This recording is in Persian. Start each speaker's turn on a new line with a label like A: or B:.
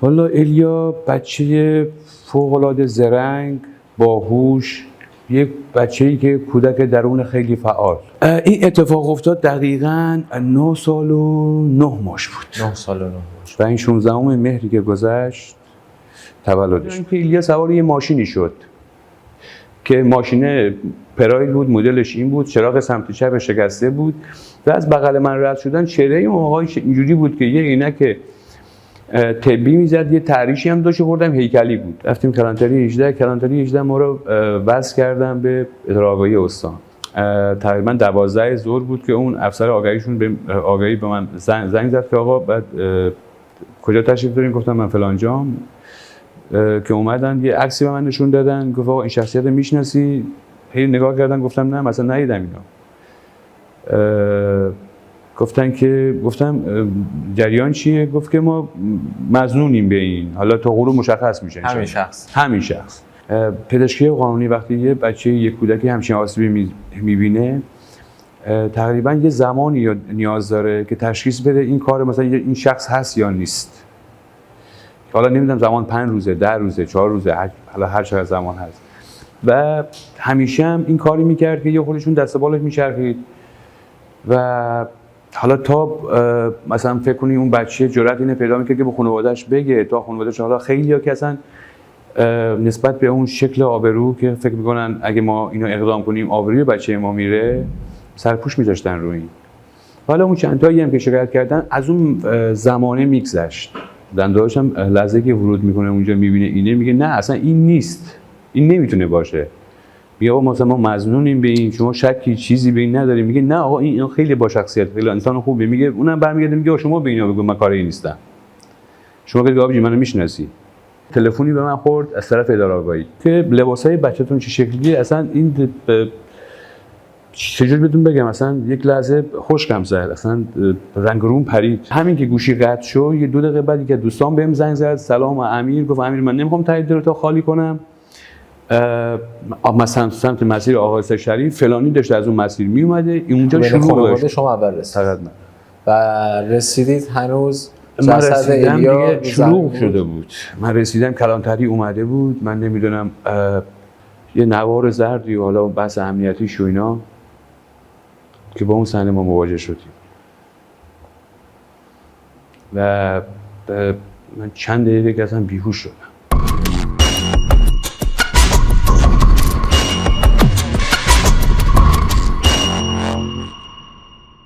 A: والا الیا بچه فوق‌العاده زرنگ، باهوش، یک بچه‌ای که کودک درون خیلی فعال. این اتفاق افتاد دقیقاً 9 سال و 9 ماش بود.
B: 9 سال و 9 ماش.
A: و این 16 مهری که گذشت تولدش. اینکه الیا سوار یه ماشینی شد که ماشین پراید بود، مدلش این بود، چراغ سمت چپ شکسته بود و از بغل من رد شدن چهره این آقای اینجوری بود که یه عینک طبی میزد، یه تعریشی هم داشت، خوردم هیکلی بود. رفتیم کلانتری 18 ما رو وصل کردن به اداره آگاهی استان. تقریبا 12 ظهر بود که اون افسر آگاهیشون به من زنگ زد که آقا بعد کجا تشریف دارین؟ گفتم من فلان جام. که اومدن یه عکسی به من نشون دادن، گفت آقا این شخصیت رو میشناسی؟ هی نگاه کردن، گفتم نه مثلا ندیدم اینا. گفتم جریان چیه؟ گفت که ما مظنونیم به این، حالا تا غروب مشخص میشه. همین شخص. پزشکی قانونی وقتی یه بچه، یه کودکی همچین آسیبی میبینه تقریبا یه زمانی نیاز داره که تشخیص بده این کار مثلا این شخص هست یا نیست. حالا نمیدونم زمان 5 روزه، 10 روزه، 4 روزه، حالا هر چقدر زمان هست. و همیشه هم این کاری میکرد که یه خودشون دست بالش میچرخید و حالا تا مثلا فکر کنی اون بچه جرأت اینو پیدا میکنه که به خانواده‌اش بگه، تا خانواده‌اش حالا خیلی‌ها که اصلا نسبت به اون شکل آبرو که فکر میکنن اگه ما اینو اقدام کنیم آبروی بچه ما میره، سرپوش میذاشتن روی این. حالا اون چند تایی هم که شکایت کردن از اون زمانه میگذشت. دنده‌هاش هم لحظه که ورود میکنه اونجا میبینه اینه، میگه نه اصلا این نیست، این نمیتونه باشه. میگه آقا مثلا ما مظنونیم به این، شما شکی چیزی به این نداریم؟ میگه نه آقا این خیلی با شخصیت، خیلی انسان خوبه. میگه اونم برمیگرده میگه شما به اینا بگو من کاری نیستم، شما که آبجی منو میشناسی. تلفنی به من خورد از طرف اداره آگاهی که لباسای بچه‌تون چه شکلیه، اصلا این چجوری بهتون بگم، اصلا یک لحظه خشکم زد، اصلا رنگ روم پرید. همین که گوشی قطع شد یه 2 دقیقه بعد که دوستان بهم زنگ زد، سلام امیر، گفت امیر من نمیخوام تایید رو تا خالی کنم، مثلا سمت مسیر آقای شریف فلانی داشته از اون مسیر می اومده اونجا شروع شد.
B: شما اول رسید و رسیدید هنوز
A: من رسیدم دیگه شروع شده بود. من رسیدم کلانتری اومده بود، من نمیدونم یه نوار زردی و حالا بحث امنیتیش و اینا که با اون صحنه ما مواجه شدیم و من چند دقیقه که اصلا بیهوش شدم.